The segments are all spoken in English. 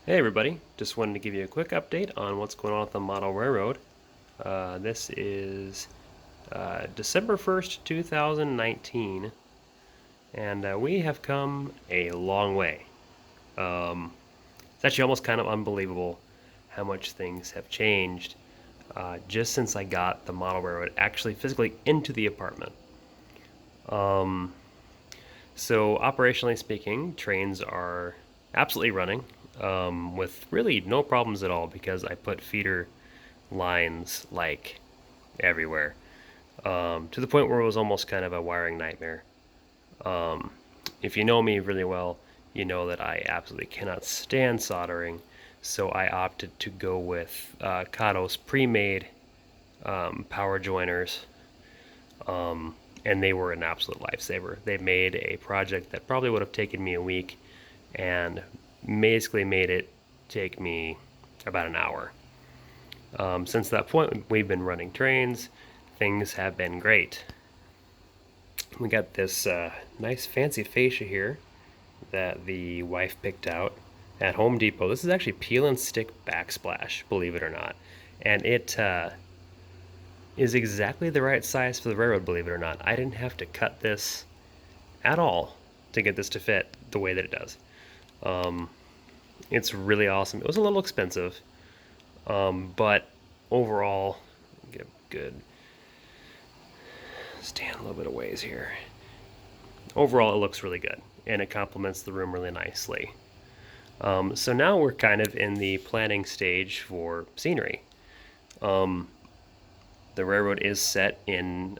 Hey everybody, just wanted to give you a quick update on what's going on with the model railroad. This is December 1st, 2019, and we have come a long way. It's actually almost kind of unbelievable how much things have changed just since I got the model railroad actually physically into the apartment. So, operationally speaking, trains are absolutely running with really no problems at all because I put feeder lines like everywhere to the point where it was almost kind of a wiring nightmare. If you know me really well, you know that I absolutely cannot stand soldering, so I opted to go with Kato's pre-made power joiners, and they were an absolute lifesaver. They made a project that probably would have taken me a week, and basically made it take me about an hour. Since that point, we've been running trains. Things have been great. We got this nice fancy fascia here that the wife picked out at Home Depot. This is actually peel and stick backsplash, believe it or not. And it is exactly the right size for the railroad, believe it or not. I didn't have to cut this at all to get this to fit the way that it does. It's really awesome. It was a little expensive, but overall, get a good stand a little bit of ways here. Overall, it looks really good and it complements the room really nicely. So now we're kind of in the planning stage for scenery. The railroad is set in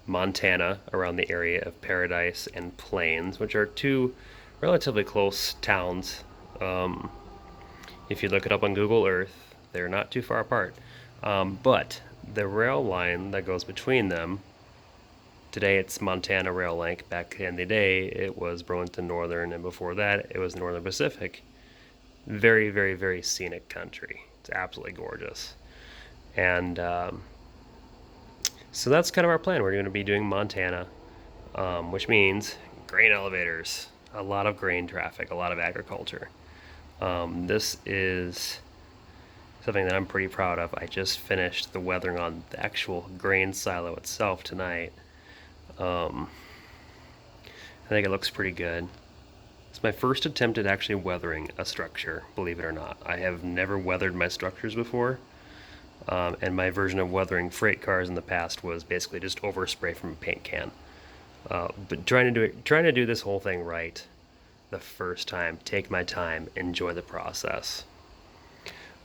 Montana, around the area of Paradise and Plains, which are two relatively close towns. If you look it up on Google Earth, they're not too far apart. But the rail line that goes between them, today it's Montana Rail Link. Back in the day, it was Burlington Northern, and before that, it was Northern Pacific. Very, very, very scenic country. It's absolutely gorgeous. And so that's kind of our plan. We're going to be doing Montana, which means grain elevators, a lot of grain traffic, a lot of agriculture. This is something that I'm pretty proud of. I just finished the weathering on the actual grain silo itself tonight. I think it looks pretty good. It's my first attempt at actually weathering a structure, believe it or not. I have never weathered my structures before, and my version of weathering freight cars in the past was basically just overspray from a paint can. But trying to do this whole thing right the first time, take my time, enjoy the process.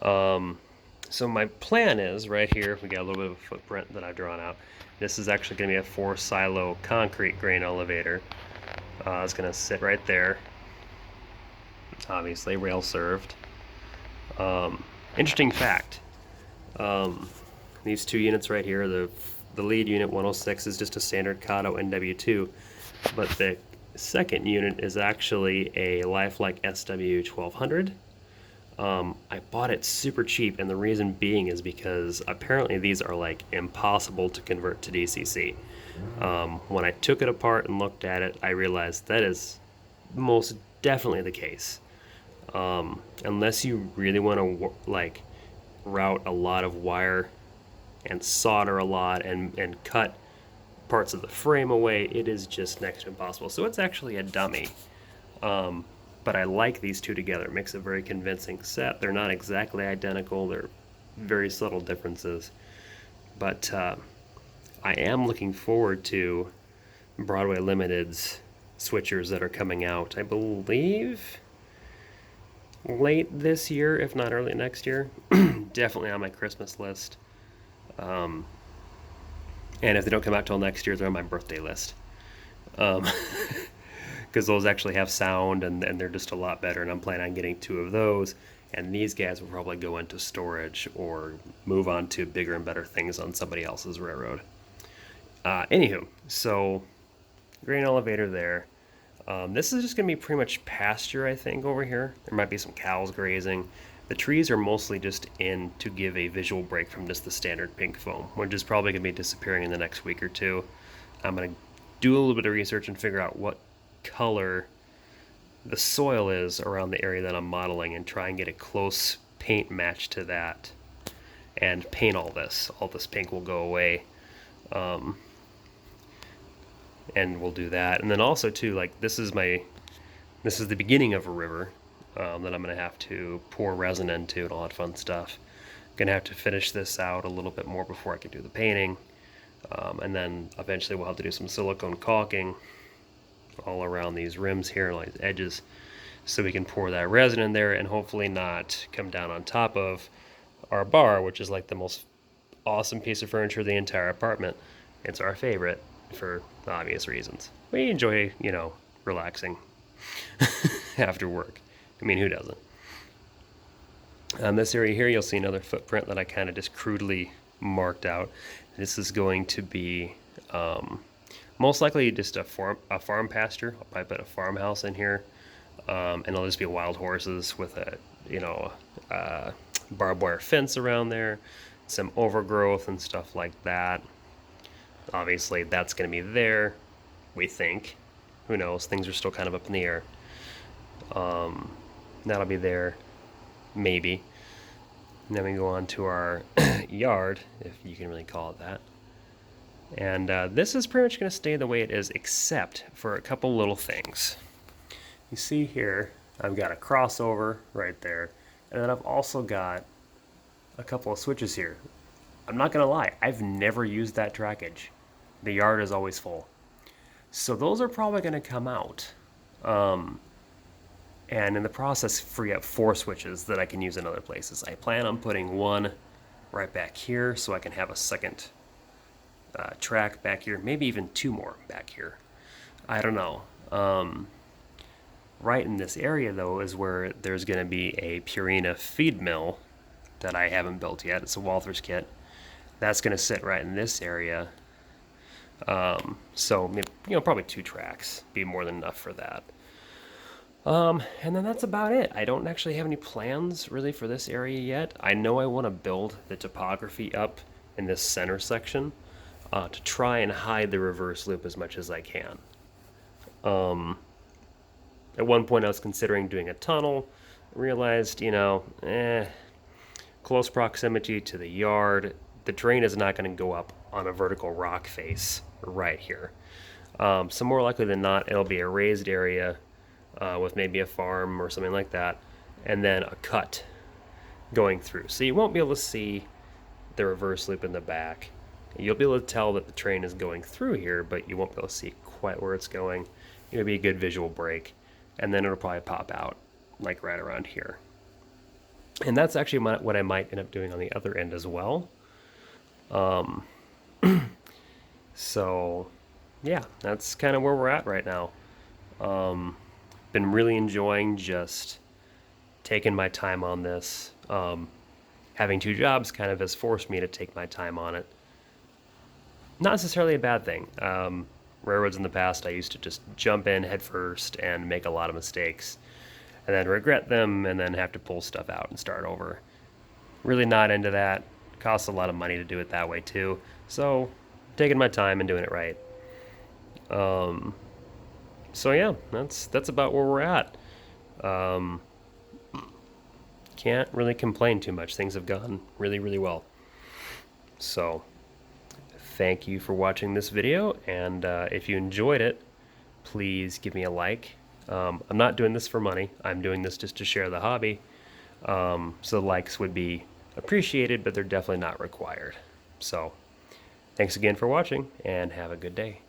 So my plan is right here. We got a little bit of a footprint that I've drawn out. This is actually going to be a 4-silo concrete grain elevator. It's going to sit right there. Obviously, rail served. Interesting fact: these two units right here, the lead unit 106 is just a standard Kato NW2, but the second unit is actually a Lifelike SW 1200. I bought it super cheap, and the reason being is because apparently these are like impossible to convert to DCC. When I took it apart and looked at it, I realized that is most definitely the case. Unless you really want to like route a lot of wire and solder a lot and cut parts of the frame away, it is just next to impossible. So it's actually a dummy. But I like these two together. It makes a very convincing set. They're not exactly identical. They're very subtle differences. But I am looking forward to Broadway Limited's switchers that are coming out, I believe, late this year, if not early next year. Definitely on my Christmas list. And if they don't come out till next year, they're on my birthday list. Because those actually have sound and they're just a lot better. And I'm planning on getting 2 of those. And these guys will probably go into storage or move on to bigger and better things on somebody else's railroad. Anywho, so grain elevator there. This is just going to be pretty much pasture, I think, over here. There might be some cows grazing. The trees are mostly just in to give a visual break from just the standard pink foam, which is probably going to be disappearing in the next week or two. I'm going to do a little bit of research and figure out what color the soil is around the area that I'm modeling and try and get a close paint match to that and paint all this. All this pink will go away. And we'll do that. And then also too, like this is the beginning of a river that I'm gonna have to pour resin into and all that fun stuff. Gonna have to finish this out a little bit more before I can do the painting. And then eventually we'll have to do some silicone caulking all around these rims here and all these edges so we can pour that resin in there and hopefully not come down on top of our bar, which is like the most awesome piece of furniture in the entire apartment. It's our favorite for obvious reasons. We enjoy, you know, relaxing after work. I mean, who doesn't? On this area here, you'll see another footprint that I kind of just crudely marked out. This is going to be most likely just a farm pasture. I'll probably put a farmhouse in here, and it'll just be wild horses with a, you know, barbed wire fence around there, some overgrowth and stuff like that. Obviously, that's going to be there, we think. Who knows? Things are still kind of up in the air. That'll be there, maybe. And then we go on to our yard, if you can really call it that. And this is pretty much going to stay the way it is, except for a couple little things. You see here, I've got a crossover right there, and then I've also got a couple of switches here. I'm not going to lie, I've never used that trackage. The yard is always full. So those are probably going to come out. And in the process, free up 4 switches that I can use in other places. I plan on putting one right back here so I can have a second track back here, maybe even 2 more back here. I don't know. Right in this area, though, is where there's going to be a Purina feed mill that I haven't built yet. It's a Walthers kit. That's going to sit right in this area. So, you know, probably 2 tracks be more than enough for that. And then that's about it. I don't actually have any plans really for this area yet. I know I want to build the topography up in this center section to try and hide the reverse loop as much as I can. At one point I was considering doing a tunnel, realized, you know, close proximity to the yard, the drain is not going to go up on a vertical rock face right here. So more likely than not, it'll be a raised area with maybe a farm or something like that, and then a cut going through. So you won't be able to see the reverse loop in the back. You'll be able to tell that the train is going through here, but you won't be able to see quite where it's going. It'll be a good visual break, and then it'll probably pop out like right around here. And that's actually what I might end up doing on the other end as well. So yeah, that's kind of where we're at right now. Been really enjoying just taking my time on this. Having 2 jobs kind of has forced me to take my time on it. Not necessarily a bad thing. Railroads in the past, I used to just jump in head first and make a lot of mistakes and then regret them and then have to pull stuff out and start over. Really not into that. Costs a lot of money to do it that way too. So taking my time and doing it right. So yeah, that's about where we're at. Can't really complain too much. Things have gone really, really well. So thank you for watching this video, and if you enjoyed it, please give me a like. I'm not doing this for money. I'm doing this just to share the hobby. So likes would be appreciated, but they're definitely not required. So thanks again for watching, and have a good day.